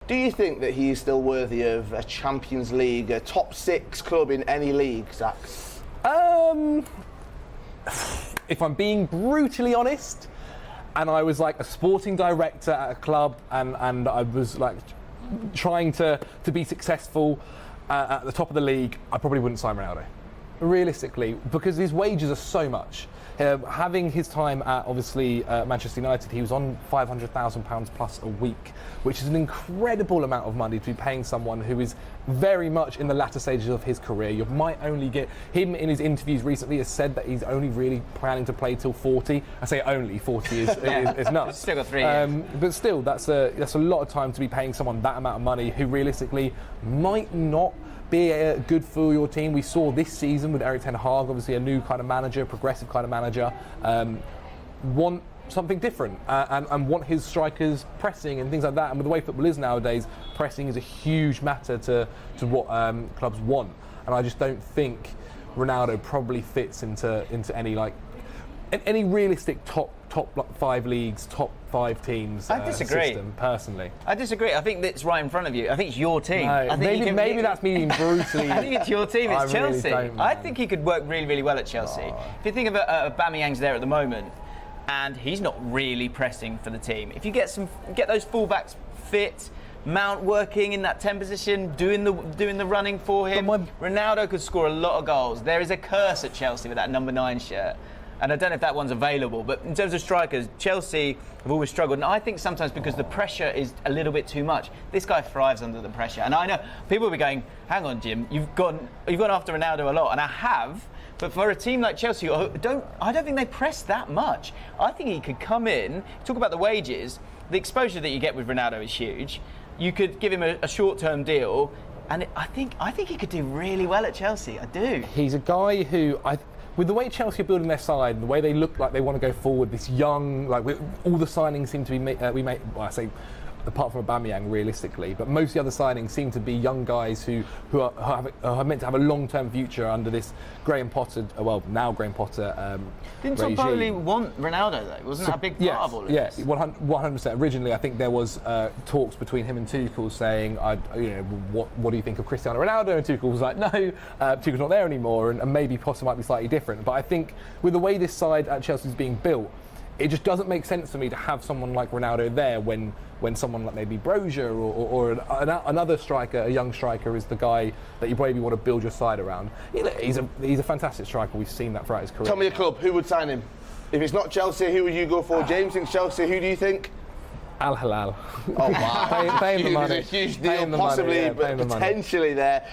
Do you think that he is still worthy of a Champions League, a top 6 club in any league, Zach? If I'm being brutally honest, and I was like a sporting director at a club, and I was like trying to be successful at the top of the league, I probably wouldn't sign Ronaldo. Realistically, because his wages are so much. Having his time at obviously Manchester United, he was on £500,000 plus a week, which is an incredible amount of money to be paying someone who is very much in the latter stages of his career. You might only get him in his interviews recently has said that he's only really planning to play till 40. I say only 40 is nuts. Still got 3 years. But still, that's a lot of time to be paying someone that amount of money who realistically might not be good for your team. We saw this season with Erik ten Hag, obviously a new kind of manager, progressive kind of manager, want something different and want his strikers pressing and things like that. And with the way football is nowadays, pressing is a huge matter to what clubs want. And I just don't think Ronaldo probably fits into any realistic top 5 leagues, top 5 teams. I disagree. System, personally. I disagree. I think that's right in front of you. I think it's your team. No, I think maybe that's me being brutally. I think it's your team. It's Chelsea. Really don't, I think he could work really, really well at Chelsea. If you think of Aubameyang's there at the moment, and he's not really pressing for the team. If you get those fullbacks fit, Mount working in that 10 position, doing the running for him, Ronaldo could score a lot of goals. There is a curse at Chelsea with that number 9 shirt. And I don't know if that one's available, but in terms of strikers, Chelsea have always struggled. And I think sometimes because the pressure is a little bit too much, this guy thrives under the pressure. And I know people will be going, hang on, Jim, you've gone after Ronaldo a lot. And I have, but for a team like Chelsea, I don't think they press that much. I think he could come in, talk about the wages, the exposure that you get with Ronaldo is huge. You could give him a short-term deal, and I think he could do really well at Chelsea. I do. He's a guy who with the way Chelsea are building their side, and the way they look like they want to go forward, this young, all the signings seem to be I say, apart from Aubameyang, realistically, but most of the other signings seem to be young guys who are meant to have a long-term future under this Graham Potter, now Graham Potter Didn't Tom Bowley want Ronaldo though? Wasn't that a big part of all of this? Yeah, 100%. Originally, I think there was talks between him and Tuchel saying, what do you think of Cristiano Ronaldo? And Tuchel was like, no, Tuchel's not there anymore, and maybe Potter might be slightly different. But I think with the way this side at Chelsea is being built, it just doesn't make sense for me to have someone like Ronaldo there when someone like maybe Brozier or another striker, a young striker, is the guy that you probably want to build your side around. He's a fantastic striker. We've seen that throughout his career. Tell me a club, who would sign him? If it's not Chelsea, who would you go for? James thinks Chelsea. Who do you think? Al Hilal. Oh wow! Pay him the money. A huge deal, possibly, but potentially there.